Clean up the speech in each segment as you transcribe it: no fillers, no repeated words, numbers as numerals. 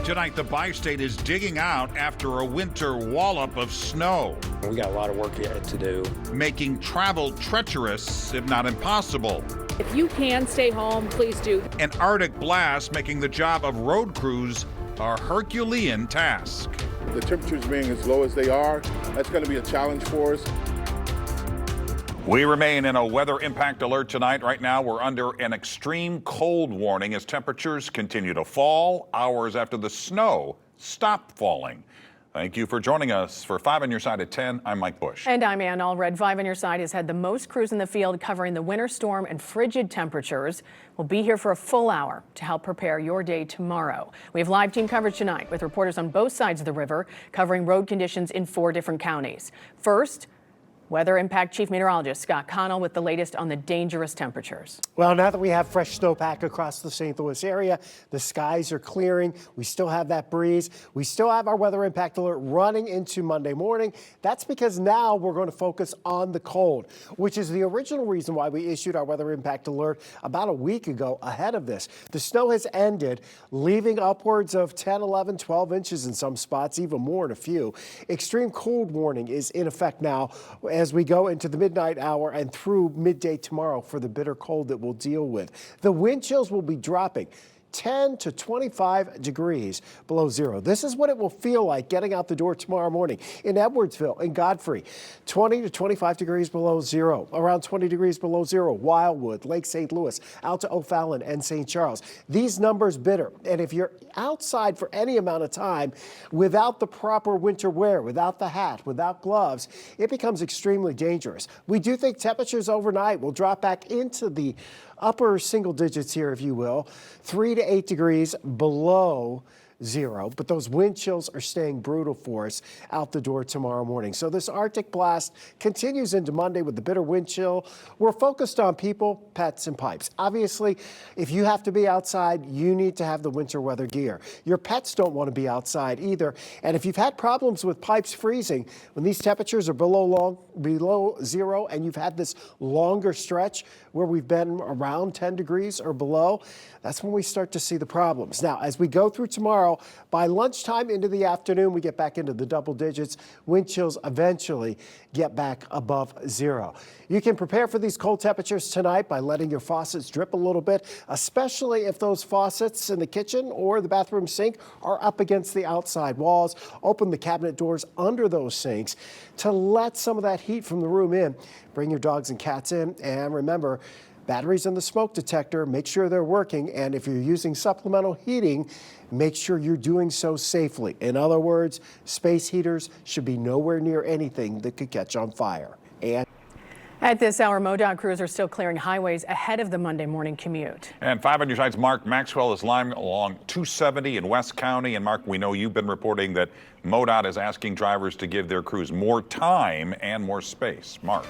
Tonight, the bi-state is digging out after a winter wallop of snow. We got a lot of work yet to do. Making travel treacherous, if not impossible. If you can stay home, please do. An Arctic blast making the job of road crews a Herculean task. The temperatures being as low as they are, that's going to be a challenge for us. We remain in a weather impact alert tonight. Right now, we're under an extreme cold warning as temperatures continue to fall hours after the snow stopped falling. Thank you for joining us for 5 on your side at 10. I'm Mike Bush. And I'm Ann Allred. 5 on your side has had the most crews in the field covering the winter storm and frigid temperatures. We'll be here for a full hour to help prepare your day tomorrow. We have live team coverage tonight with reporters on both sides of the river covering road conditions in 4 different counties. First, Weather Impact Chief Meteorologist Scott Connell with the latest on the dangerous temperatures. Well, now that we have fresh snowpack across the St. Louis area, the skies are clearing. We still have that breeze. We still have our weather impact alert running into Monday morning. That's because now we're going to focus on the cold, which is the original reason why we issued our weather impact alert about a week ago ahead of this. The snow has ended, leaving upwards of 10, 11, 12 inches in some spots, even more in a few. Extreme cold warning is in effect now as we go into the midnight hour and through midday tomorrow for the bitter cold that we'll deal with. The wind chills will be dropping 10 to 25 degrees below zero. This is what it will feel like getting out the door tomorrow morning in Edwardsville and Godfrey. 20 to 25 degrees below zero, around 20 degrees below zero, Wildwood, Lake St. Louis, out to O'Fallon and St. Charles. These numbers bitter. And if you're outside for any amount of time without the proper winter wear, without the hat, without gloves, it becomes extremely dangerous. We do think temperatures overnight will drop back into the upper single digits here, if you will, 3 to 8 degrees below zero, but those wind chills are staying brutal for us out the door tomorrow morning. So this Arctic blast continues into Monday with the bitter wind chill. We're focused on people, pets, and pipes. Obviously, if you have to be outside, you need to have the winter weather gear. Your pets don't want to be outside either. And if you've had problems with pipes freezing, when these temperatures are below zero and you've had this longer stretch where we've been around 10 degrees or below, that's when we start to see the problems. Now, as we go through tomorrow, by lunchtime into the afternoon, we get back into the double digits. Wind chills eventually get back above zero. You can prepare for these cold temperatures tonight by letting your faucets drip a little bit, especially if those faucets in the kitchen or the bathroom sink are up against the outside walls. Open the cabinet doors under those sinks to let some of that heat from the room in. Bring your dogs and cats in, and remember, batteries in the smoke detector, make sure they're working, and if you're using supplemental heating, make sure you're doing so safely. In other words, space heaters should be nowhere near anything that could catch on fire. And at this hour, MoDOT crews are still clearing highways ahead of the Monday morning commute. And 5 on your side's Mark Maxwell is live along 270 in West County. And Mark, we know you've been reporting that MoDOT is asking drivers to give their crews more time and more space. Mark.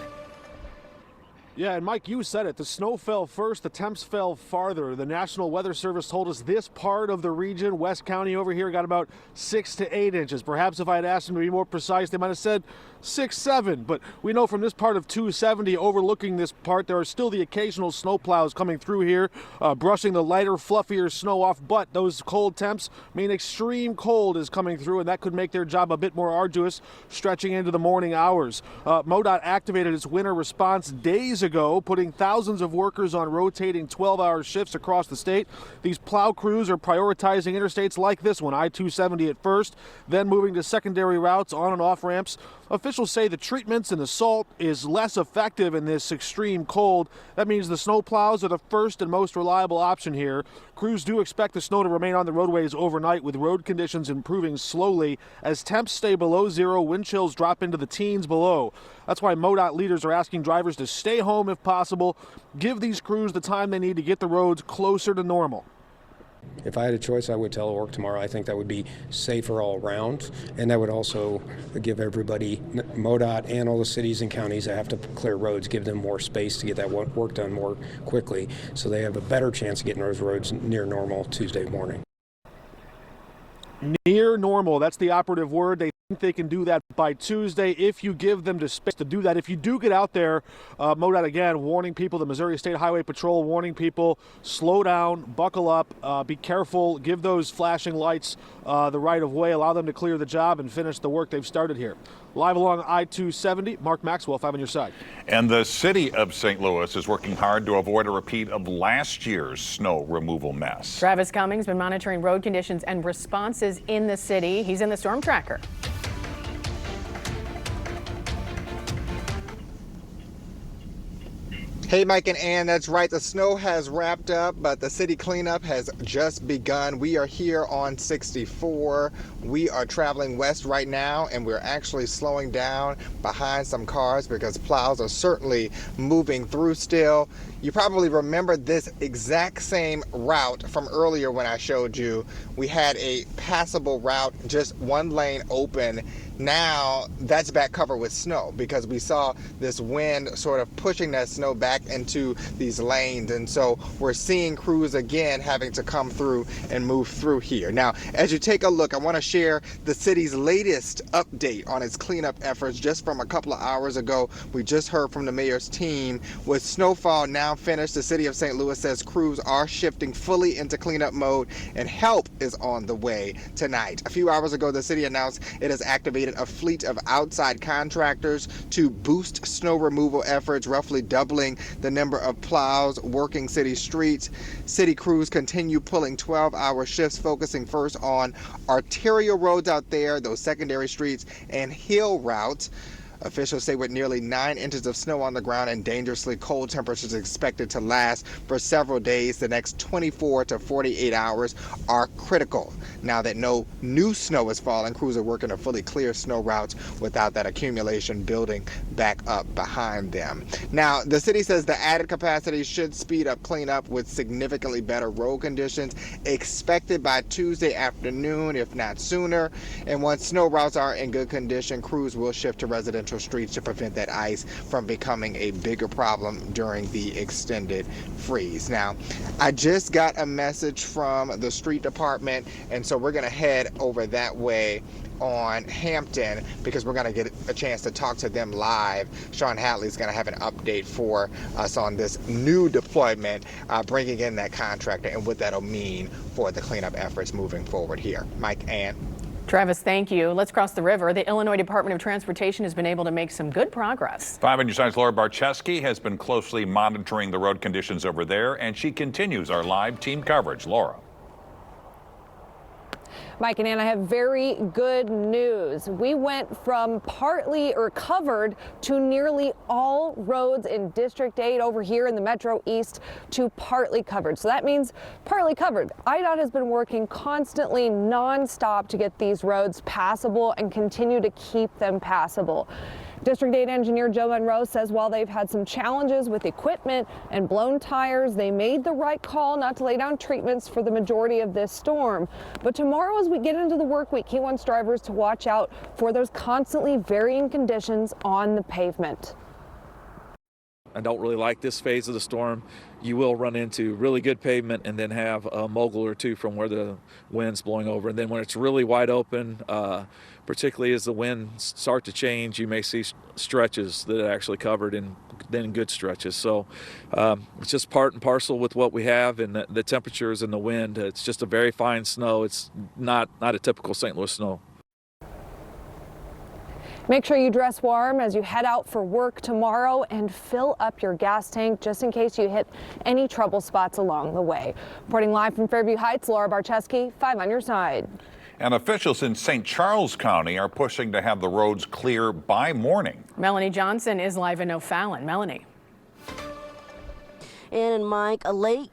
Yeah, and Mike, you said it. The snow fell first, the temps fell farther. The National Weather Service told us this part of the region, West County over here, got about 6 to 8 inches. Perhaps if I had asked them to be more precise, they might have said 6, 7. But we know from this part of 270 overlooking this part, there are still the occasional snow plows coming through here, brushing the lighter, fluffier snow off. But those cold temps mean extreme cold is coming through, and that could make their job a bit more arduous, stretching into the morning hours. MoDOT activated its winter response days ago, putting thousands of workers on rotating 12-hour shifts across the state. These plow crews are prioritizing interstates like this one, I-270 at first, then moving to secondary routes on and off ramps. Officials say the treatments and the salt is less effective in this extreme cold. That means the snow plows are the first and most reliable option here. Crews do expect the snow to remain on the roadways overnight, with road conditions improving slowly as temps stay below zero, wind chills drop into the teens below. That's why MoDOT leaders are asking drivers to stay home if possible. Give these crews the time they need to get the roads closer to normal. If I had a choice, I would telework tomorrow. I think that would be safer all around, and that would also give everybody, MoDOT and all the cities and counties that have to clear roads, give them more space to get that work done more quickly, so they have a better chance of getting those roads near normal Tuesday morning. Near normal, that's the operative word. They think they can do that by Tuesday if you give them the space to do that. If you do get out there, MoDOT again warning people, the Missouri State Highway Patrol warning people, slow down, buckle up, be careful, give those flashing lights the right of way, allow them to clear the job and finish the work they've started here. Live along I-270, Mark Maxwell, 5 on your side. And the city of St. Louis is working hard to avoid a repeat of last year's snow removal mess. Travis Cummings been monitoring road conditions and responses in the city. He's in the storm tracker. Hey, Mike and Ann, that's right. The snow has wrapped up, but the city cleanup has just begun. We are here on 64. We are traveling west right now, and we're actually slowing down behind some cars because plows are certainly moving through still. You probably remember this exact same route from earlier when I showed you. We had a passable route, just one lane open. Now that's back covered with snow because we saw this wind sort of pushing that snow back into these lanes, and so we're seeing crews again having to come through and move through here. Now, as you take a look, I want to share the city's latest update on its cleanup efforts just from a couple of hours ago. We just heard from the mayor's team. With snowfall now finished, the city of St. Louis says crews are shifting fully into cleanup mode and help is on the way tonight. A few hours ago, the city announced it has activated a fleet of outside contractors to boost snow removal efforts, roughly doubling the number of plows working city streets. City crews continue pulling 12-hour shifts, focusing first on arterial roads out there, those secondary streets, and hill routes. Officials say with nearly 9 inches of snow on the ground and dangerously cold temperatures expected to last for several days, the next 24 to 48 hours are critical. Now that no new snow is falling, crews are working to fully clear snow routes without that accumulation building back up behind them. Now, the city says the added capacity should speed up cleanup with significantly better road conditions expected by Tuesday afternoon, if not sooner. And once snow routes are in good condition, crews will shift to residential streets to prevent that ice from becoming a bigger problem during the extended freeze. Now, I just got a message from the street department, and so we're going to head over that way on Hampton because we're going to get a chance to talk to them live. Sean Hatley is going to have an update for us on this new deployment, bringing in that contractor and what that'll mean for the cleanup efforts moving forward here. Mike, Ann. Travis, thank you. Let's cross the river. The Illinois Department of Transportation has been able to make some good progress. 5 on your side's Laura Barczewski has been closely monitoring the road conditions over there, and she continues our live team coverage. Laura. Mike and Ann, I have very good news. We went from partly or covered to nearly all roads in District 8 over here in the Metro East to partly covered. So that means partly covered. IDOT has been working constantly nonstop to get these roads passable and continue to keep them passable. District 8 engineer Joe Monroe says while they've had some challenges with equipment and blown tires, they made the right call not to lay down treatments for the majority of this storm. But tomorrow, as we get into the work week, he wants drivers to watch out for those constantly varying conditions on the pavement. I don't really like this phase of the storm. You will run into really good pavement and then have a mogul or two from where the wind's blowing over. And then when it's really wide open, particularly as the winds start to change, you may see stretches that are actually covered and then good stretches. So it's just part and parcel with what we have and the temperatures and the wind. It's just a very fine snow. It's not a typical St. Louis snow. Make sure you dress warm as you head out for work tomorrow and fill up your gas tank just in case you hit any trouble spots along the way. Reporting live from Fairview Heights, Laura Barczewski, 5 on your side. And officials in St. Charles County are pushing to have the roads clear by morning. Melanie Johnson is live in O'Fallon. Melanie. And Mike, a late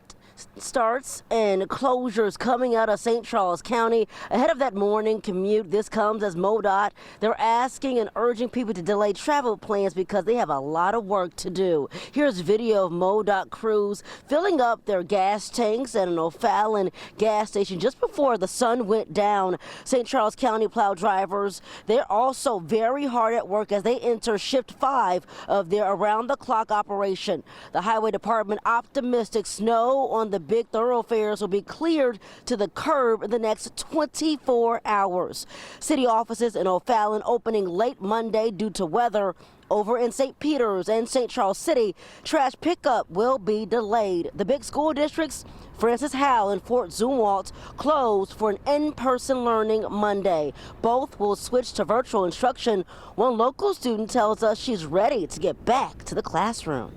starts and closures coming out of St. Charles County ahead of that morning commute. This comes as MoDOT, they're asking and urging people to delay travel plans because they have a lot of work to do. Here's video of MoDOT crews filling up their gas tanks at an O'Fallon gas station just before the sun went down. St. Charles County plow drivers, they're also very hard at work as they enter shift 5 of their around-the-clock operation. The Highway Department optimistic snow on the big thoroughfares will be cleared to the curb in the next 24 hours. City offices in O'Fallon opening late Monday due to weather. Over in St. Peters and St. Charles City, trash pickup will be delayed. The big school districts, Francis Howell and Fort Zumwalt, closed for an in-person learning Monday. Both will switch to virtual instruction. One local student tells us she's ready to get back to the classroom.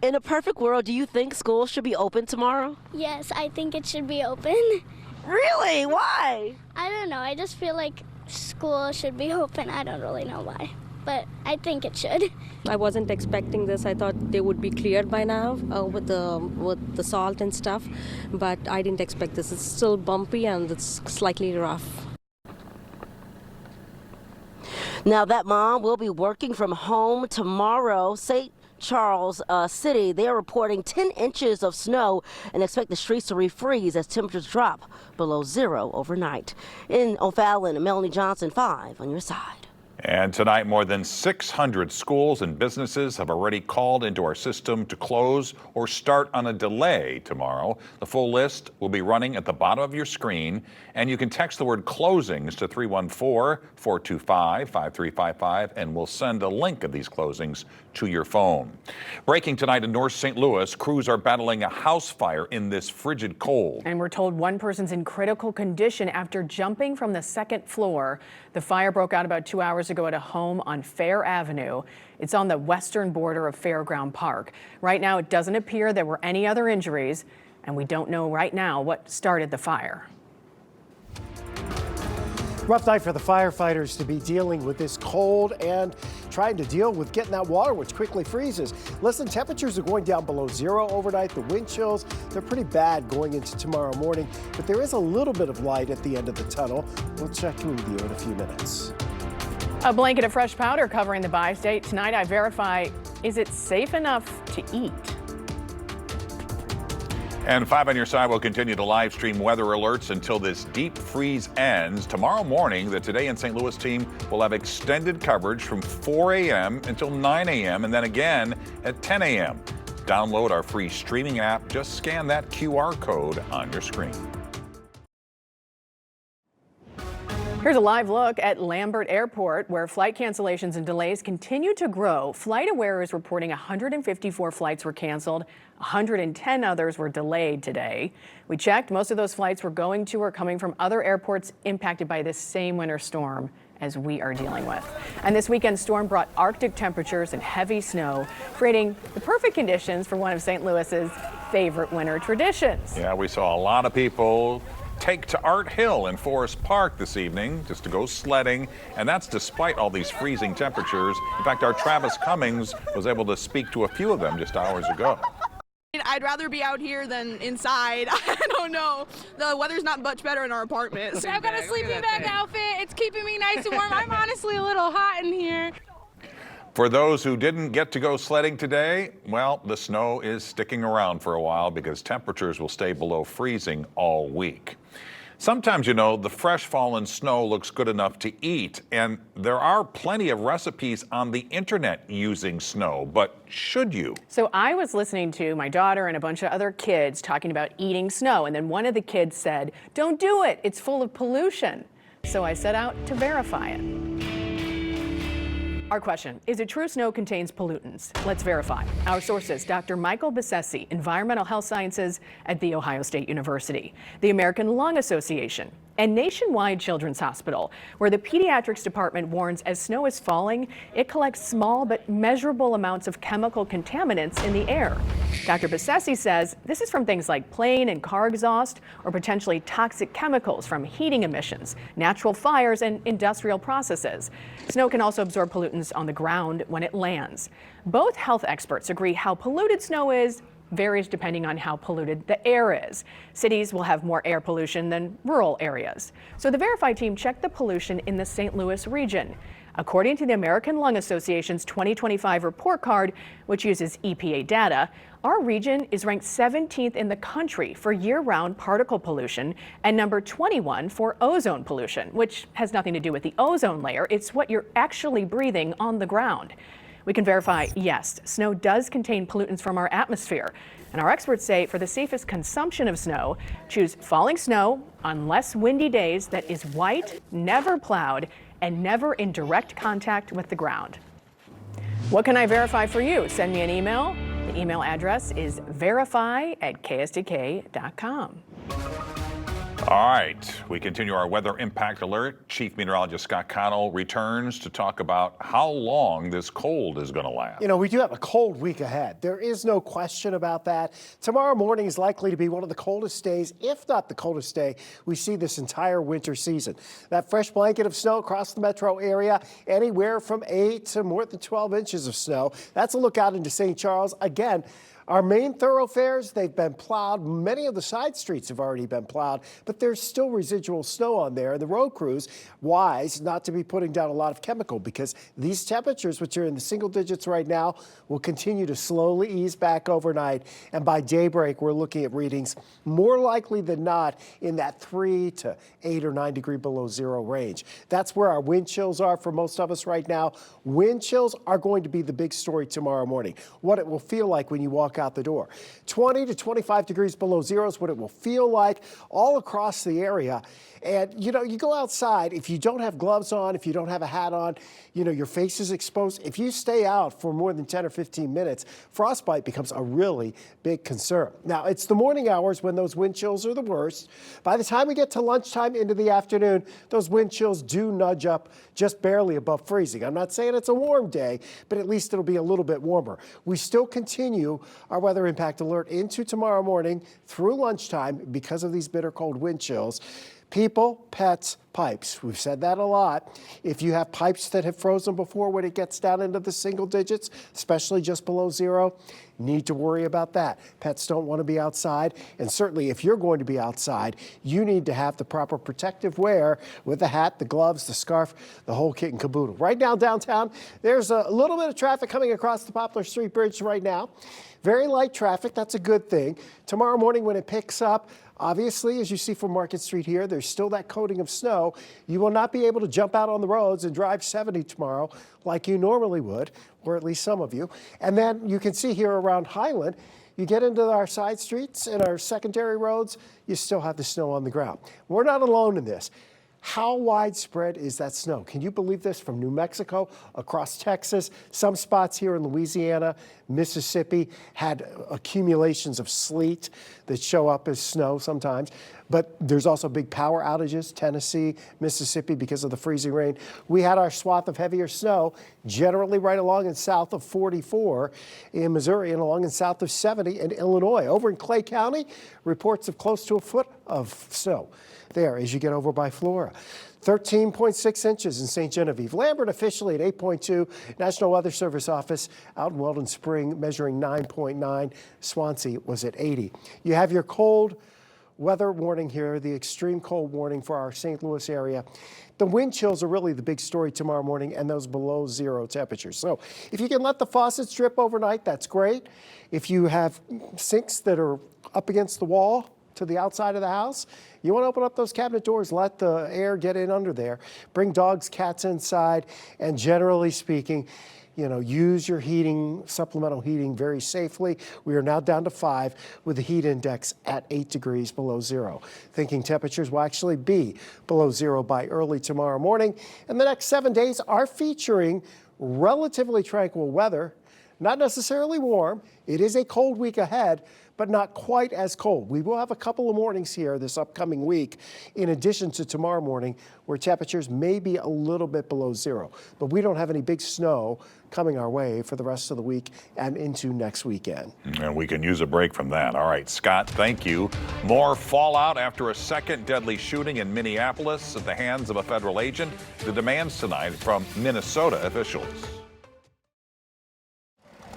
In a perfect world, do you think school should be open tomorrow? Yes, I think it should be open. Really? Why? I don't know. I just feel like school should be open. I don't really know why, but I think it should. I wasn't expecting this. I thought they would be cleared by now with the salt and stuff, but I didn't expect this. It's still bumpy and it's slightly rough. Now that mom will be working from home tomorrow. St. Charles City, they are reporting 10 inches of snow and expect the streets to refreeze as temperatures drop below zero overnight. In O'Fallon, Melanie Johnson, 5 on your side. And tonight, more than 600 schools and businesses have already called into our system to close or start on a delay tomorrow. The full list will be running at the bottom of your screen, and you can text the word closings to 314-425-5355, and we'll send a link of these closings to your phone. Breaking tonight in North St. Louis, crews are battling a house fire in this frigid cold. And we're told one person's in critical condition after jumping from the second floor. The fire broke out about 2 hours ago at a home on Fair Avenue. It's on the western border of Fairground Park. Right now, it doesn't appear there were any other injuries, and we don't know right now what started the fire. Rough night for the firefighters to be dealing with this cold and trying to deal with getting that water, which quickly freezes. Listen, temperatures are going down below zero overnight. The wind chills, they're pretty bad going into tomorrow morning, but there is a little bit of light at the end of the tunnel. We'll check with you in a few minutes. A blanket of fresh powder covering the bi-state. Tonight, I verify, is it safe enough to eat? And 5 on your side will continue to live stream weather alerts until this deep freeze ends. Tomorrow morning, the Today in St. Louis team will have extended coverage from 4 a.m. until 9 a.m. and then again at 10 a.m. Download our free streaming app. Just scan that QR code on your screen. Here's a live look at Lambert Airport, where flight cancellations and delays continue to grow. FlightAware is reporting 154 flights were canceled, 110 others were delayed today. We checked, most of those flights were going to or coming from other airports impacted by this same winter storm as we are dealing with. And this weekend storm brought Arctic temperatures and heavy snow, creating the perfect conditions for one of St. Louis's favorite winter traditions. Yeah, we saw a lot of people take to Art Hill in Forest Park this evening just to go sledding, and that's despite all these freezing temperatures. In fact, our Travis Cummings was able to speak to a few of them just hours ago. I'd rather be out here than inside. I don't know. The weather's not much better in our apartment. I've got a sleeping bag outfit. It's keeping me nice and warm. I'm honestly a little hot in here. For those who didn't get to go sledding today, well, the snow is sticking around for a while because temperatures will stay below freezing all week. Sometimes, you know, the fresh fallen snow looks good enough to eat, and there are plenty of recipes on the internet using snow, but should you? So I was listening to my daughter and a bunch of other kids talking about eating snow, and then one of the kids said, "Don't do it, it's full of pollution." So I set out to verify it. Our question, is it true snow contains pollutants? Let's verify. Our sources, Dr. Michael Besessi, Environmental Health Sciences at The Ohio State University, the American Lung Association, and Nationwide Children's Hospital, where the pediatrics department warns as snow is falling, it collects small but measurable amounts of chemical contaminants in the air. Dr. Besessi says this is from things like plane and car exhaust or potentially toxic chemicals from heating emissions, natural fires, and industrial processes. Snow can also absorb pollutants on the ground when it lands. Both health experts agree how polluted snow is varies depending on how polluted the air is. Cities will have more air pollution than rural areas. So the Verify team checked the pollution in the St. Louis region. According to the American Lung Association's 2025 report card, which uses EPA data, our region is ranked 17th in the country for year-round particle pollution and number 21 for ozone pollution, which has nothing to do with the ozone layer. It's what you're actually breathing on the ground. We can verify, yes, snow does contain pollutants from our atmosphere. And our experts say for the safest consumption of snow, choose falling snow on less windy days that is white, never plowed, and never in direct contact with the ground. What can I verify for you? Send me an email. The email address is verify@ksdk.com. All right, we continue our weather impact alert. Chief Meteorologist Scott Connell returns to talk about how long this cold is going to last. You know, we do have a cold week ahead. There is no question about that. Tomorrow morning is likely to be one of the coldest days, if not the coldest day, we see this entire winter season. That fresh blanket of snow across the metro area, anywhere from 8 to more than 12 inches of snow. That's a look out into St. Charles. Again, our main thoroughfares, they've been plowed. Many of the side streets have already been plowed, but there's still residual snow on there. The road crews, wise not to be putting down a lot of chemical because these temperatures, which are in the single digits right now, will continue to slowly ease back overnight. And by daybreak, we're looking at readings more likely than not in that 3 to 8 or 9 degree below zero range. That's where our wind chills are for most of us right now. Wind chills are going to be the big story tomorrow morning. What it will feel like when you walk out the door. 20 to 25 degrees below zero is what it will feel like all across the area. And, you know, you go outside, if you don't have gloves on, if you don't have a hat on, you know, your face is exposed. If you stay out for more than 10 or 15 minutes, frostbite becomes a really big concern. Now, it's the morning hours when those wind chills are the worst. By the time we get to lunchtime into the afternoon, those wind chills do nudge up just barely above freezing. I'm not saying it's a warm day, but at least it'll be a little bit warmer. We still continue our weather impact alert into tomorrow morning through lunchtime because of these bitter cold wind chills. People, pets, pipes. We've said that a lot. If you have pipes that have frozen before when it gets down into the single digits, especially just below zero, need to worry about that. Pets don't want to be outside. And certainly if you're going to be outside, you need to have the proper protective wear with the hat, the gloves, the scarf, the whole kit and caboodle. Right now downtown, there's a little bit of traffic coming across the Poplar Street Bridge right now. Very light traffic. That's a good thing. Tomorrow morning when it picks up, obviously, as you see from Market Street here, there's still that coating of snow. You will not be able to jump out on the roads and drive 70 tomorrow like you normally would, or at least some of you. And then you can see here around Highland, you get into our side streets and our secondary roads, you still have the snow on the ground. We're not alone in this. How widespread is that snow? Can you believe this? From New Mexico across Texas, some spots here in Louisiana, Mississippi had accumulations of sleet that show up as snow sometimes. But there's also big power outages, Tennessee, Mississippi, because of the freezing rain. We had our swath of heavier snow, generally right along and south of 44 in Missouri and along and south of 70 in Illinois. Over in Clay County, reports of close to a foot of snow there as you get over by Flora. 13.6 inches in St. Genevieve. Lambert officially at 8.2. National Weather Service office out in Weldon Spring measuring 9.9. Swansea was at 80. You have your cold weather warning here, the extreme cold warning for our St. Louis area. The wind chills are really the big story tomorrow morning and those below zero temperatures. So if you can let the faucets drip overnight, that's great. If you have sinks that are up against the wall to the outside of the house, you want to open up those cabinet doors, let the air get in under there, bring dogs, cats inside, and generally speaking, you know, use your heating, supplemental heating very safely. We are now down to 5 with the heat index at 8 degrees below zero. Thinking temperatures will actually be below zero by early tomorrow morning. And the next 7 days are featuring relatively tranquil weather, not necessarily warm. It is a cold week ahead, but not quite as cold. We will have a couple of mornings here this upcoming week, in addition to tomorrow morning, where temperatures may be a little bit below zero. But we don't have any big snow coming our way for the rest of the week and into next weekend. And we can use a break from that. All right, Scott, thank you. More fallout after a second deadly shooting in Minneapolis at the hands of a federal agent. The demands tonight from Minnesota officials.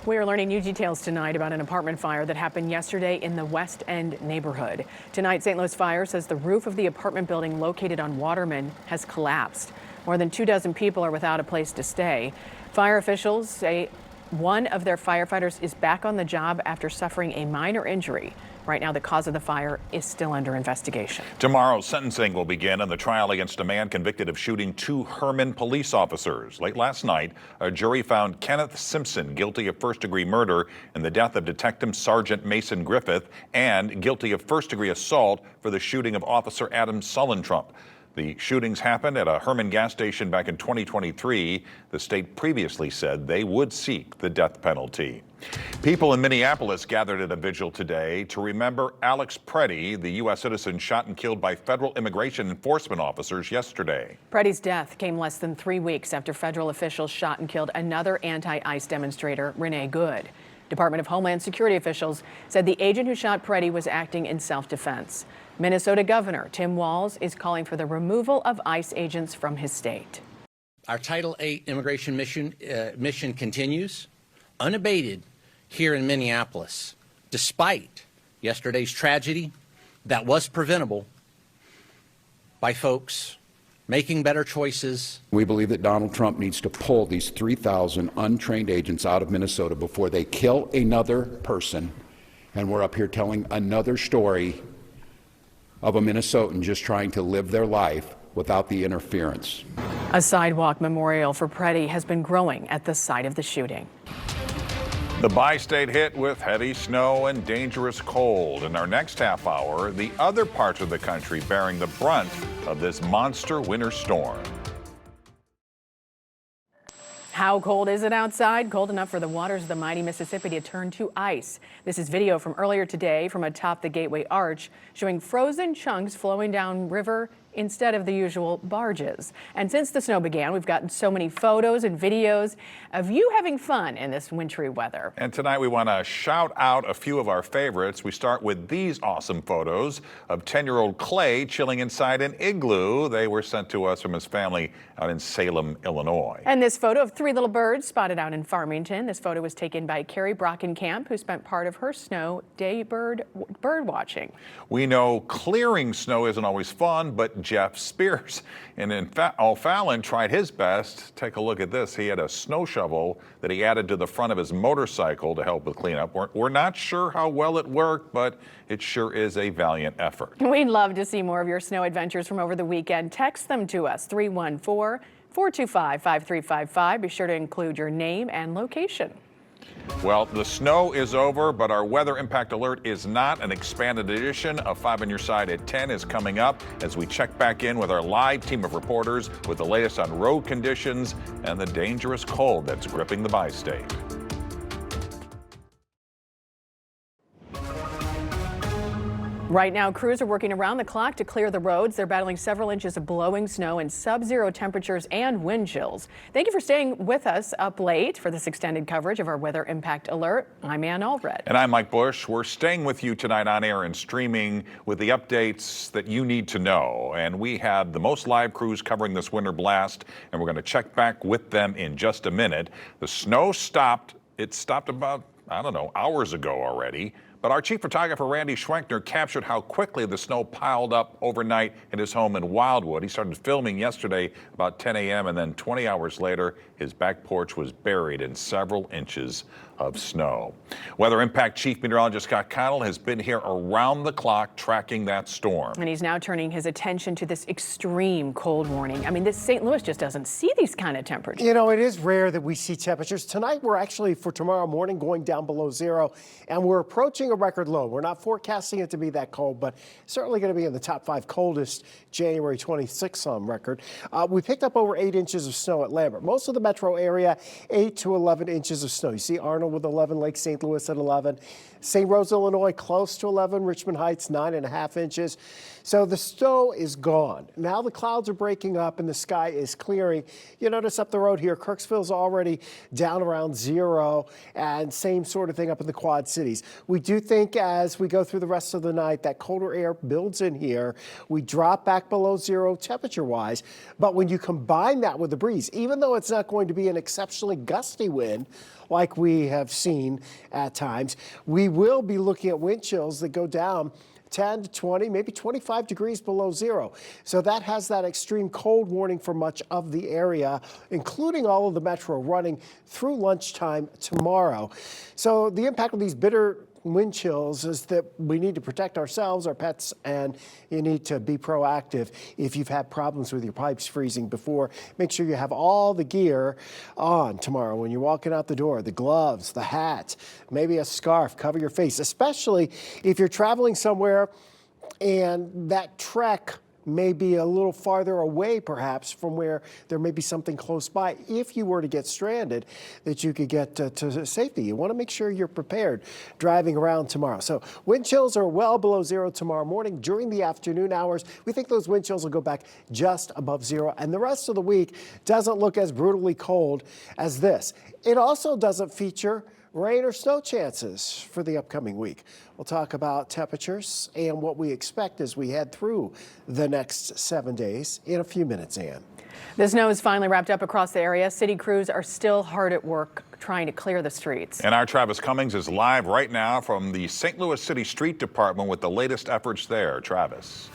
We are learning new details tonight about an apartment fire that happened yesterday in the West End neighborhood. Tonight, St. Louis Fire says the roof of the apartment building located on Waterman has collapsed. More than 24 people are without a place to stay. Fire officials say one of their firefighters is back on the job after suffering a minor injury. Right now, the cause of the fire is still under investigation. Tomorrow, sentencing will begin in the trial against a man convicted of shooting 2 Herman police officers. Late last night, a jury found Kenneth Simpson guilty of first-degree murder in the death of Detective Sergeant Mason Griffith and guilty of first-degree assault for the shooting of Officer Adam Sullentrump. The shootings happened at a Herman gas station back in 2023. The state previously said they would seek the death penalty. People in Minneapolis gathered at a vigil today to remember Alex Preddy, the U.S. citizen shot and killed by federal immigration enforcement officers yesterday. Preddy's death came less than 3 weeks after federal officials shot and killed another anti-ICE demonstrator, Renee Good. Department of Homeland Security officials said the agent who shot Preddy was acting in self-defense. Minnesota Governor Tim Walz is calling for the removal of ICE agents from his state. Our Title VIII immigration mission continues unabated here in Minneapolis, despite yesterday's tragedy that was preventable by folks making better choices. We believe that Donald Trump needs to pull these 3,000 untrained agents out of Minnesota before they kill another person, and we're up here telling another story of a Minnesotan just trying to live their life without the interference. A sidewalk memorial for Preddy has been growing at the site of the shooting. The bi-state hit with heavy snow and dangerous cold. In our next half hour, the other parts of the country bearing the brunt of this monster winter storm. How cold is it outside? Cold enough for the waters of the mighty Mississippi to turn to ice. This is video from earlier today from atop the Gateway Arch showing frozen chunks flowing down river instead of the usual barges. And since the snow began, we've gotten so many photos and videos of you having fun in this wintry weather. And tonight we want to shout out a few of our favorites. We start with these awesome photos of 10-year-old Clay chilling inside an igloo. They were sent to us from his family out in Salem, Illinois. And this photo of 3 little birds spotted out in Farmington. This photo was taken by Carrie Brockenkamp, who spent part of her snow day bird watching. We know clearing snow isn't always fun, but Jeff Spears and O'Fallon tried his best. Take a look at this. He had a snow shovel that he added to the front of his motorcycle to help with cleanup. We're not sure how well it worked, but it sure is a valiant effort. We'd love to see more of your snow adventures from over the weekend. Text them to us, 314-425-5355. Be sure to include your name and location. Well, the snow is over, but our weather impact alert is not. An expanded edition of 5 on Your Side at 10 is coming up as we check back in with our live team of reporters with the latest on road conditions and the dangerous cold that's gripping the bi-state. Right now, crews are working around the clock to clear the roads. They're battling several inches of blowing snow and sub-zero temperatures and wind chills. Thank you for staying with us up late for this extended coverage of our weather impact alert. I'm Ann Allred. And I'm Mike Bush. We're staying with you tonight on air and streaming with the updates that you need to know. And we have the most live crews covering this winter blast, and we're going to check back with them in just a minute. The snow stopped. It stopped about, hours ago already. But our chief photographer, Randy Schwenkner, captured how quickly the snow piled up overnight at his home in Wildwood. He started filming yesterday about 10 a.m. and then 20 hours later, his back porch was buried in several inches of snow. Weather Impact Chief Meteorologist Scott Connell has been here around the clock tracking that storm. And he's now turning his attention to this extreme cold warning. I mean, this St. Louis just doesn't see these kind of temperatures. You know, it is rare that we see temperatures. Tonight, we're actually, for tomorrow morning, going down below zero, and we're approaching a record low. We're not forecasting it to be that cold, but certainly going to be in the top 5 coldest January 26th on record. We picked up over 8 inches of snow at Lambert. Most of the metro area, 8 to 11 inches of snow. You see Arnold with 11, Lake St. Louis at 11. St. Rose, Illinois, close to 11. Richmond Heights, 9.5 inches. So the snow is gone. Now the clouds are breaking up and the sky is clearing. You notice up the road here, Kirksville's already down around 0, and same sort of thing up in the Quad Cities. We do think as we go through the rest of the night that colder air builds in here. We drop back below 0 temperature-wise, but when you combine that with the breeze, even though it's not going to be an exceptionally gusty wind like we have seen at times, we will be looking at wind chills that go down 10 to 20, maybe 25 degrees below zero. So that has that extreme cold warning for much of the area, including all of the metro running through lunchtime tomorrow. So the impact of these bitter wind chills is that we need to protect ourselves, our pets, and you need to be proactive. If you've had problems with your pipes freezing before, make sure you have all the gear on tomorrow when you're walking out the door, the gloves, the hat, maybe a scarf, cover your face, especially if you're traveling somewhere and that trek may be a little farther away perhaps from where there may be something close by. If you were to get stranded, that you could get to safety. You want to make sure you're prepared driving around tomorrow. So wind chills are well below zero tomorrow morning. During the afternoon hours, we think those wind chills will go back just above zero. And the rest of the week doesn't look as brutally cold as this. It also doesn't feature rain or snow chances for the upcoming week. We'll talk about temperatures and what we expect as we head through the next 7 days in a few minutes, Ann. The snow is finally wrapped up across the area. City crews are still hard at work trying to clear the streets. And our Travis Cummings is live right now from the St. Louis City Street Department with the latest efforts there. Travis.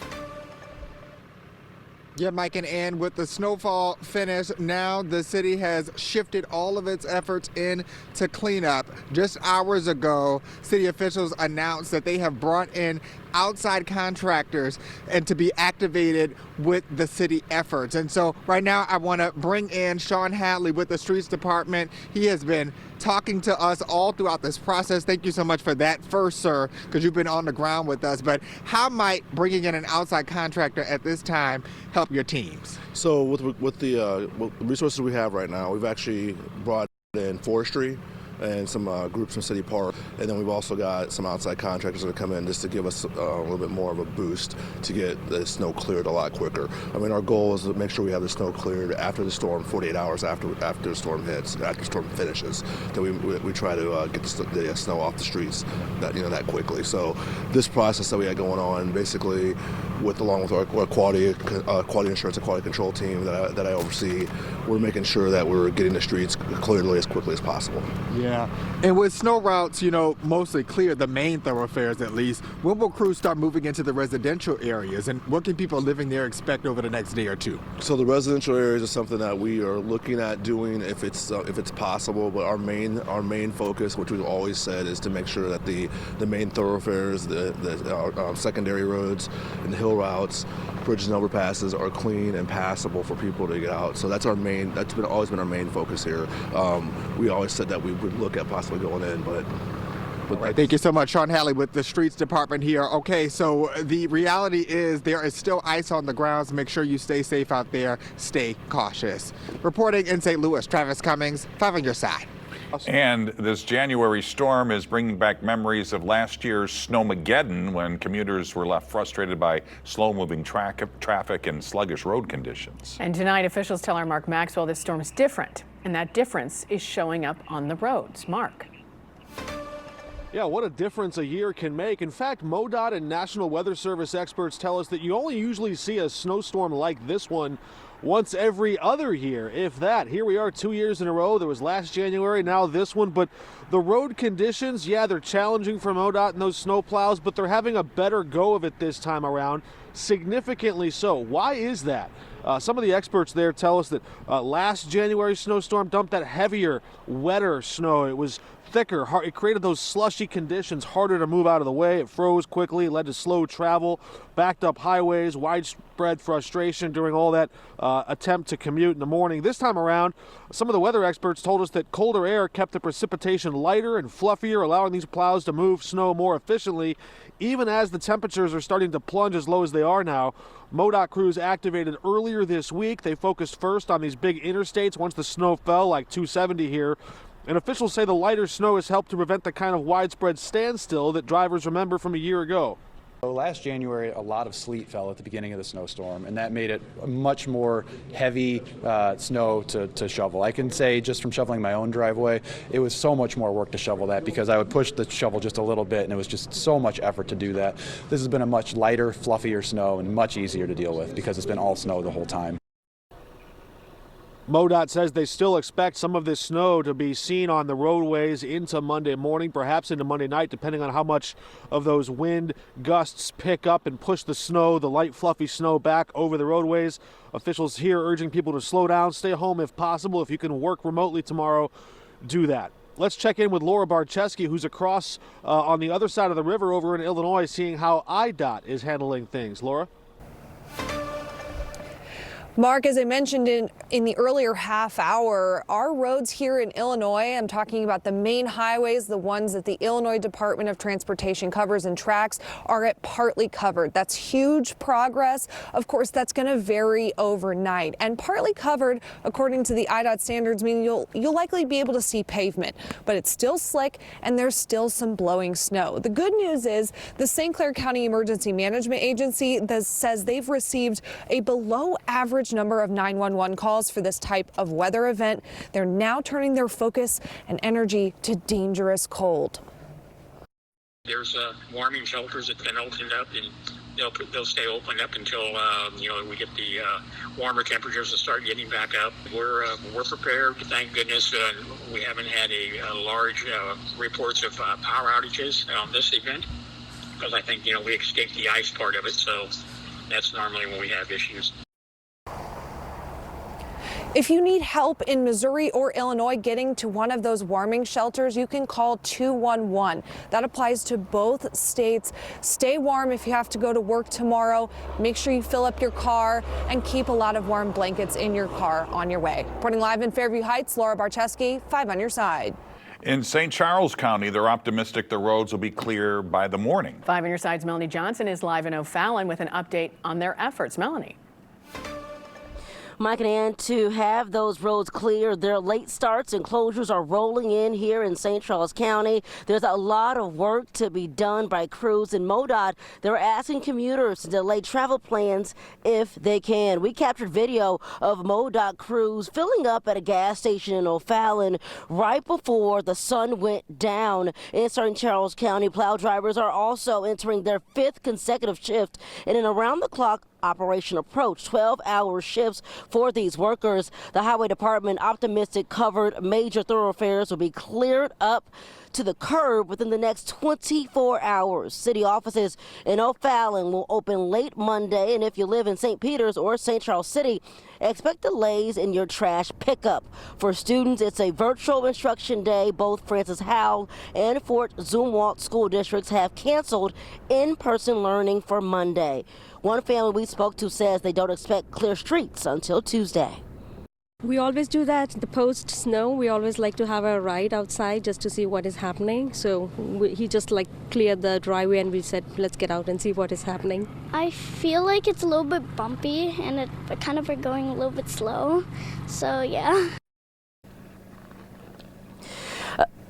Yeah, Mike and Ann, with the snowfall finish, now the city has shifted all of its efforts in to cleanup. Just hours ago, city officials announced that they have brought in outside contractors and to be activated with the city efforts. And so right now I want to bring in Sean Hadley with the Streets Department. He has been talking to us all throughout this process. Thank you so much for that first, sir, because you've been on the ground with us. But how might bringing in an outside contractor at this time help your teams? So with the resources we have right now, we've actually brought in forestry and some groups from City Park, and then we've also got some outside contractors that come in just to give us a little bit more of a boost to get the snow cleared a lot quicker. I mean, our goal is to make sure we have the snow cleared after the storm, 48 hours after the storm hits, after the storm finishes, that we try to get the snow off the streets that quickly. So this process that we had going on, basically, along with our quality assurance and quality control team that I oversee, we're making sure that we're getting the streets cleared as quickly as possible. Yeah, and with snow routes, mostly clear, the main thoroughfares at least, when will crews start moving into the residential areas, and what can people living there expect over the next day or two? So the residential areas is something that we are looking at doing if it's possible, but our main focus, which we've always said, is to make sure that the main thoroughfares, the secondary roads and the hill routes, bridges and overpasses are clean and passable for people to get out. So that's always been our main focus here. We always said that we would look at possibly going in, but right, thank you so much. Sean Hadley with the Streets Department here. Okay, so the reality is there is still ice on the grounds. Make sure you stay safe out there. Stay cautious. Reporting in St. Louis, Travis Cummings, 5 on your side. And this January storm is bringing back memories of last year's Snowmageddon, when commuters were left frustrated by slow-moving traffic and sluggish road conditions. And tonight, officials tell our Mark Maxwell this storm is different, and that difference is showing up on the roads. Mark. Yeah, what a difference a year can make. In fact, MoDOT and National Weather Service experts tell us that you only usually see a snowstorm like this one once every other year, if that. Here we are 2 years in a row. There was last January, now this one. But the road conditions, yeah, they're challenging for MoDOT and those snow plows, but they're having a better go of it this time around, significantly so. Why is that? Some of the experts there tell us that last January snowstorm dumped that heavier, wetter snow. It was thicker. It created those slushy conditions, harder to move out of the way. It froze quickly, led to slow travel, backed up highways, widespread frustration during all that attempt to commute in the morning. This time around, some of the weather experts told us that colder air kept the precipitation lighter and fluffier, allowing these plows to move snow more efficiently, even as the temperatures are starting to plunge as low as they are now. MoDOT crews activated earlier this week. They focused first on these big interstates once the snow fell, like 270 here. And officials say the lighter snow has helped to prevent the kind of widespread standstill that drivers remember from a year ago. Last January, a lot of sleet fell at the beginning of the snowstorm, and that made it much more heavy snow to shovel. I can say just from shoveling my own driveway, it was so much more work to shovel that because I would push the shovel just a little bit, and it was just so much effort to do that. This has been a much lighter, fluffier snow and much easier to deal with because it's been all snow the whole time. MoDOT says they still expect some of this snow to be seen on the roadways into Monday morning, perhaps into Monday night, depending on how much of those wind gusts pick up and push the snow, the light fluffy snow, back over the roadways. Officials here urging people to slow down, stay home if possible. If you can work remotely tomorrow, do that. Let's check in with Laura Barczewski, who's across on the other side of the river over in Illinois, seeing how IDOT is handling things. Laura? Mark, as I mentioned in the earlier half hour, our roads here in Illinois, I'm talking about the main highways, the ones that the Illinois Department of Transportation covers and tracks, are at partly covered. That's huge progress. Of course, that's going to vary overnight. And partly covered, according to the IDOT standards, mean you'll likely be able to see pavement, but it's still slick and there's still some blowing snow. The good news is the St. Clair County Emergency Management Agency says they've received a below average number of 911 calls for this type of weather event. They're now turning their focus and energy to dangerous cold. There's warming shelters that's been opened up, and they'll stay open up until we get the warmer temperatures to start getting back up. We're prepared. Thank goodness we haven't had a large reports of power outages on this event, because I think we escaped the ice part of it, so that's normally when we have issues. If you need help in Missouri or Illinois getting to one of those warming shelters, you can call 211. That applies to both states. Stay warm if you have to go to work tomorrow. Make sure you fill up your car and keep a lot of warm blankets in your car on your way. Reporting live in Fairview Heights, Laura Barczewski, 5 on your side. In St. Charles County, they're optimistic the roads will be clear by the morning. 5 on your side's Melanie Johnson is live in O'Fallon with an update on their efforts. Melanie. Mike and Ann, to have those roads clear, their late starts and closures are rolling in here in St. Charles County. There's a lot of work to be done by crews, and MoDOT, they're asking commuters to delay travel plans if they can. We captured video of MoDOT crews filling up at a gas station in O'Fallon right before the sun went down. In St. Charles County, plow drivers are also entering their 5th consecutive shift in an around-the-clock operation approach, 12-hour shifts for these workers. The Highway Department optimistic covered major thoroughfares will be cleared up to the curb within the next 24 hours. City offices in O'Fallon will open late Monday, and if you live in St. Peters or St. Charles City, expect delays in your trash pickup. For students, it's a virtual instruction day. Both Francis Howell and Fort Zumwalt school districts have canceled in-person learning for Monday. One family we spoke to says they don't expect clear streets until Tuesday. We always do that. The post snow, we always like to have a ride outside just to see what is happening. So he just cleared the driveway and we said, let's get out and see what is happening. I feel like it's a little bit bumpy and it kind of are going a little bit slow. So yeah.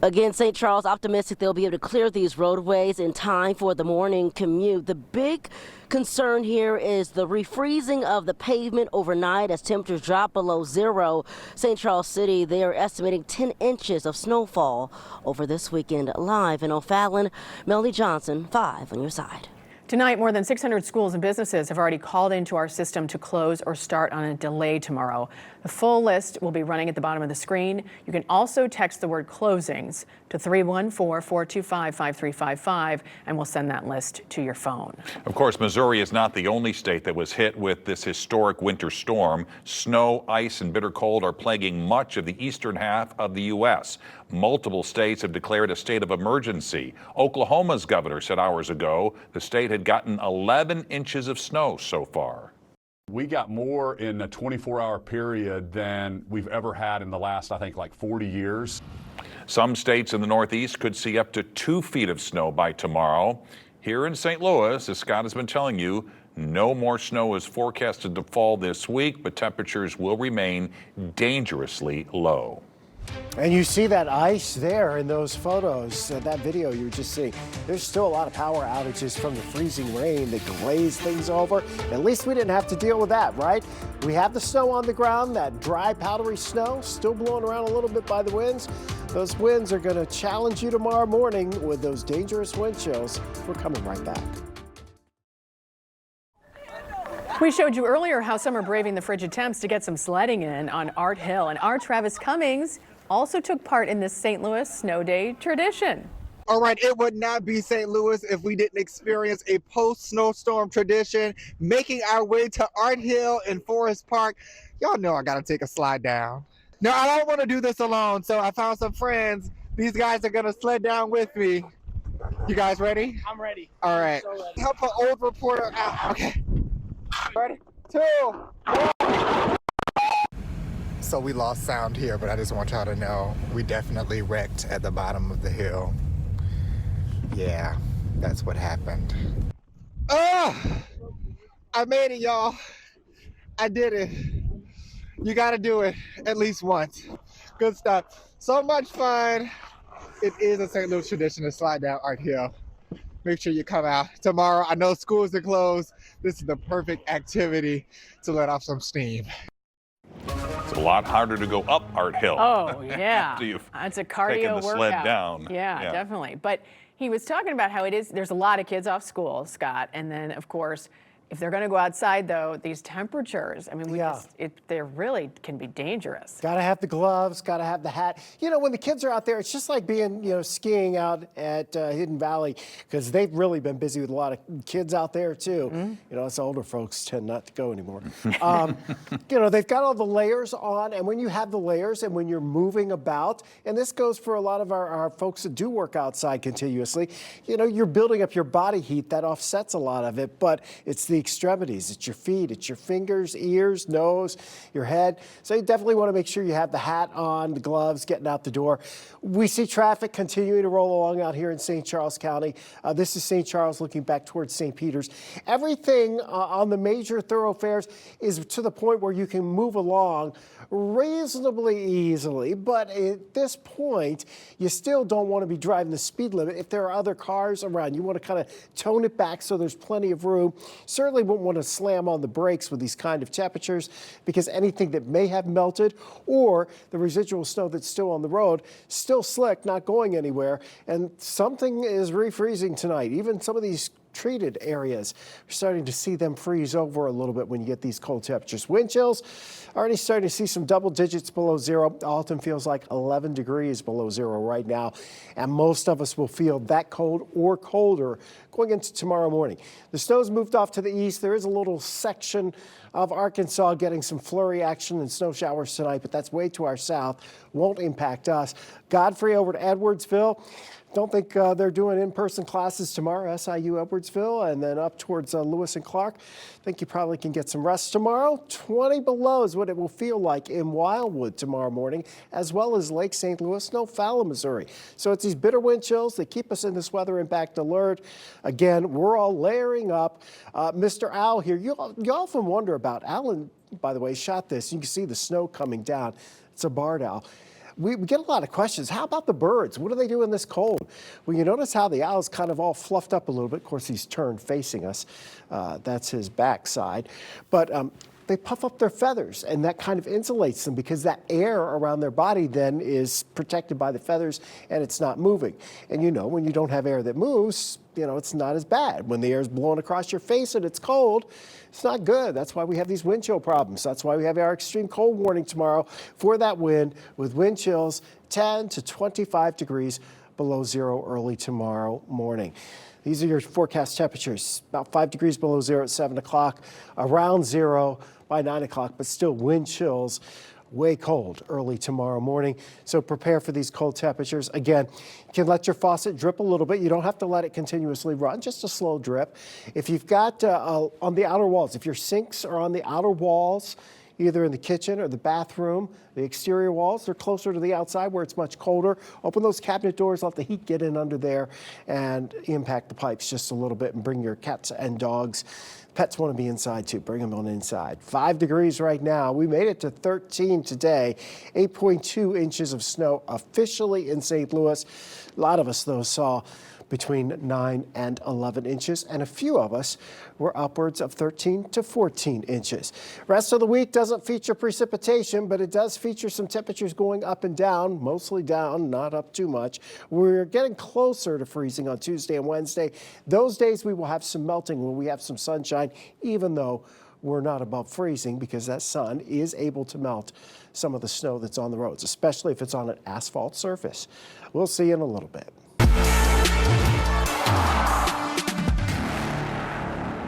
Again, St. Charles optimistic they'll be able to clear these roadways in time for the morning commute. The big concern here is the refreezing of the pavement overnight as temperatures drop below zero. St. Charles City, they are estimating 10 inches of snowfall over this weekend. Live in O'Fallon, Melanie Johnson, 5 on your side. Tonight, more than 600 schools and businesses have already called into our system to close or start on a delay tomorrow. The full list will be running at the bottom of the screen. You can also text the word closings to 314-425-5355, and we'll send that list to your phone. Of course, Missouri is not the only state that was hit with this historic winter storm. Snow, ice, and bitter cold are plaguing much of the eastern half of the U.S. Multiple states have declared a state of emergency. Oklahoma's governor said hours ago the state had gotten 11 inches of snow so far. We got more in a 24-hour period than we've ever had in the last, I think, 40 years. Some states in the Northeast could see up to 2 feet of snow by tomorrow. Here in St. Louis, as Scott has been telling you, no more snow is forecasted to fall this week, but temperatures will remain dangerously low. And you see that ice there in those photos, that video you were just seeing. There's still a lot of power outages from the freezing rain that glazed things over. At least we didn't have to deal with that, right? We have the snow on the ground, that dry, powdery snow still blowing around a little bit by the winds. Those winds are going to challenge you tomorrow morning with those dangerous wind chills. We're coming right back. We showed you earlier how some are braving the frigid temps to get some sledding in on Art Hill. And our Travis Cummings also took part in this St. Louis Snow Day tradition. All right, it would not be St. Louis if we didn't experience a post-snowstorm tradition, making our way to Art Hill in Forest Park. Y'all know I gotta take a slide down. No, I don't want to do this alone, so I found some friends. These guys are gonna sled down with me. You guys ready? I'm ready. All right. So ready. Help an old reporter out. Okay. Ready? 2, 1. So we lost sound here, but I just want y'all to know we definitely wrecked at the bottom of the hill. Yeah, that's what happened. Oh, I made it, y'all. I did it. You gotta do it at least once. Good stuff. So much fun. It is a St. Louis tradition to slide down Art Hill. Make sure you come out tomorrow. I know schools are closed. This is the perfect activity to let off some steam. It's a lot harder to go up Art Hill. Oh, yeah. After you've It's a taken cardio the workout. sled down. Yeah, definitely. But he was talking about how it is, there's a lot of kids off school, Scott. And then, of course, if they're going to go outside, though, these temperatures, I mean, they really can be dangerous. Got to have the gloves, got to have the hat. You know, when the kids are out there, it's just like being, skiing out at Hidden Valley, because they've really been busy with a lot of kids out there, too. Mm-hmm. Us older folks tend not to go anymore. They've got all the layers on, and when you have the layers and when you're moving about, and this goes for a lot of our folks that do work outside continuously, you're building up your body heat. That offsets a lot of it, but it's the extremities. It's your feet, it's your fingers, ears, nose, your head. So you definitely want to make sure you have the hat on, the gloves, getting out the door. We see traffic continuing to roll along out here in St. Charles County. This is St. Charles looking back towards St. Peter's. Everything on the major thoroughfares is to the point where you can move along reasonably easily, but at this point, you still don't want to be driving the speed limit. If there are other cars around, you want to kind of tone it back so there's plenty of room. Certainly wouldn't want to slam on the brakes with these kind of temperatures, because anything that may have melted or the residual snow that's still on the road, still slick, not going anywhere, and something is refreezing tonight. Even some of these treated areas, we're starting to see them freeze over a little bit when you get these cold temperatures. Wind chills, already starting to see some double digits below zero. Alton feels like 11 degrees below zero right now, and most of us will feel that cold or colder going into tomorrow morning. The snow's moved off to the east. There is a little section of Arkansas getting some flurry action and snow showers tonight, but that's way to our south. Won't impact us. Godfrey over to Edwardsville. Don't think they're doing in-person classes tomorrow, SIU Edwardsville, and then up towards Lewis and Clark. Think you probably can get some rest tomorrow. 20 below is what it will feel like in Wildwood tomorrow morning, as well as Lake St. Louis, no Fowler, Missouri. So it's these bitter wind chills that keep us in this weather impact alert. Again, we're all layering up. Mr. Owl here, you often wonder about, Alan, by the way, shot this. You can see the snow coming down. It's a barred owl. We get a lot of questions. How about the birds? What do they do in this cold? Well, you notice how the owl's kind of all fluffed up a little bit. Of course, he's turned facing us. That's his backside. But they puff up their feathers, and that kind of insulates them, because that air around their body then is protected by the feathers, and it's not moving. And when you don't have air that moves, it's not as bad. When the air is blowing across your face and it's cold, it's not good. That's why we have these wind chill problems. That's why we have our extreme cold warning tomorrow for that wind, with wind chills 10 to 25 degrees below zero early tomorrow morning. These are your forecast temperatures. About 5 degrees below zero at 7 o'clock, around zero by 9 o'clock, but still wind chills. Way cold early tomorrow morning, so prepare for these cold temperatures. Again, you can let your faucet drip a little bit. You don't have to let it continuously run, just a slow drip. If you've got on the outer walls, if your sinks are on the outer walls, either in the kitchen or the bathroom, the exterior walls, they're closer to the outside where it's much colder. Open those cabinet doors, let the heat get in under there and impact the pipes just a little bit, and bring your cats and dogs. Pets want to be inside too. Bring them on inside. 5 degrees right now. We made it to 13 today. 8.2 inches of snow officially in St. Louis. A lot of us, though, saw between 9 and 11 inches, and a few of us were upwards of 13 to 14 inches. Rest of the week doesn't feature precipitation, but it does feature some temperatures going up and down, mostly down, not up too much. We're getting closer to freezing on Tuesday and Wednesday. Those days we will have some melting when we have some sunshine, even though we're not above freezing because that sun is able to melt some of the snow that's on the roads, especially if it's on an asphalt surface. We'll see in a little bit.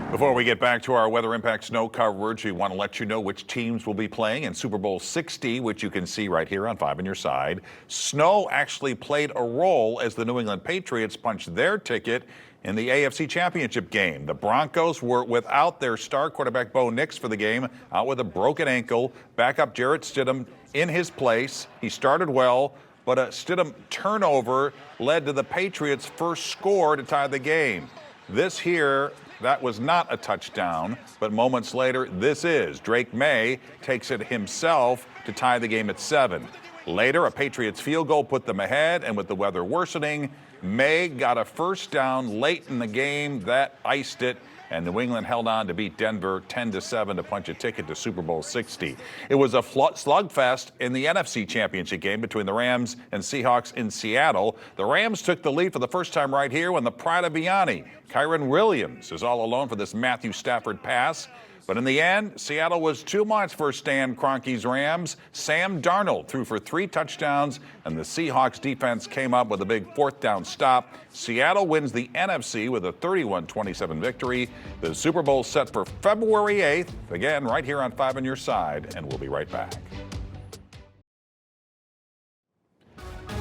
Before we get back to our weather impact snow coverage, we want to let you know which teams will be playing in Super Bowl 60, which you can see right here on 5 on your side. Snow actually played a role as the New England Patriots punched their ticket in the AFC Championship game. The Broncos were without their star quarterback Bo Nix for the game, out with a broken ankle. Backup Jarrett Stidham in his place. He started well, but a Stidham turnover led to the Patriots' first score to tie the game. This here, that was not a touchdown, but moments later, this is. Drake May takes it himself to tie the game at 7. Later, a Patriots field goal put them ahead, and with the weather worsening, May got a first down late in the game that iced it, and New England held on to beat Denver 10-7 to punch a ticket to Super Bowl 60. It was a slugfest in the NFC Championship game between the Rams and Seahawks in Seattle. The Rams took the lead for the first time right here when the pride of Vianney, Kyron Williams, is all alone for this Matthew Stafford pass. But in the end, Seattle was too much for Stan Kroenke's Rams. Sam Darnold threw for 3 touchdowns, and the Seahawks defense came up with a big 4th down stop. Seattle wins the NFC with a 31-27 victory. The Super Bowl set for February 8th, again right here on 5 on your side, and we'll be right back.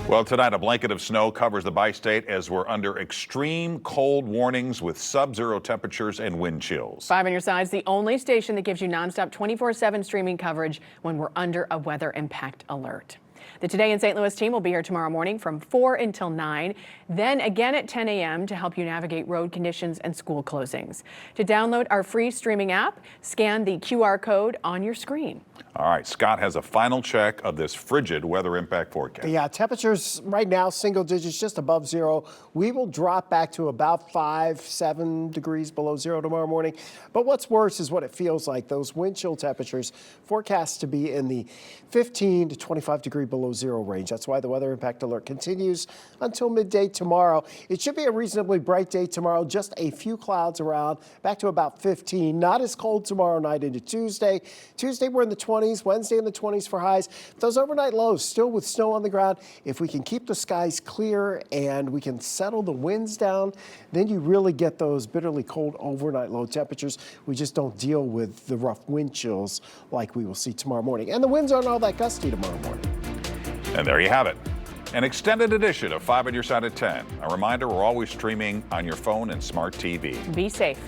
Well, tonight, a blanket of snow covers the bi-state as we're under extreme cold warnings with sub-zero temperatures and wind chills. 5 on your side is the only station that gives you nonstop 24/7 streaming coverage when we're under a weather impact alert. The Today in St. Louis team will be here tomorrow morning from 4 until 9, then again at 10 a.m. to help you navigate road conditions and school closings. To download our free streaming app, scan the QR code on your screen. All right, Scott has a final check of this frigid weather impact forecast. Yeah, temperatures right now, single digits, just above 0. We will drop back to about 5-7 degrees below 0 tomorrow morning. But what's worse is what it feels like. Those wind chill temperatures forecast to be in the 15 to 25 degree below 0 range. That's why the weather impact alert continues until midday tomorrow. It should be a reasonably bright day tomorrow, just a few clouds around, back to about 15. Not as cold tomorrow night into Tuesday. Tuesday, we're in the 20s. Wednesday in the 20s for highs. Those overnight lows still with snow on the ground. If we can keep the skies clear and we can settle the winds down, then you really get those bitterly cold overnight low temperatures. We just don't deal with the rough wind chills like we will see tomorrow morning. And the winds aren't all that gusty tomorrow morning. And there you have it. An extended edition of 5 on your side at 10. A reminder, we're always streaming on your phone and smart TV. Be safe.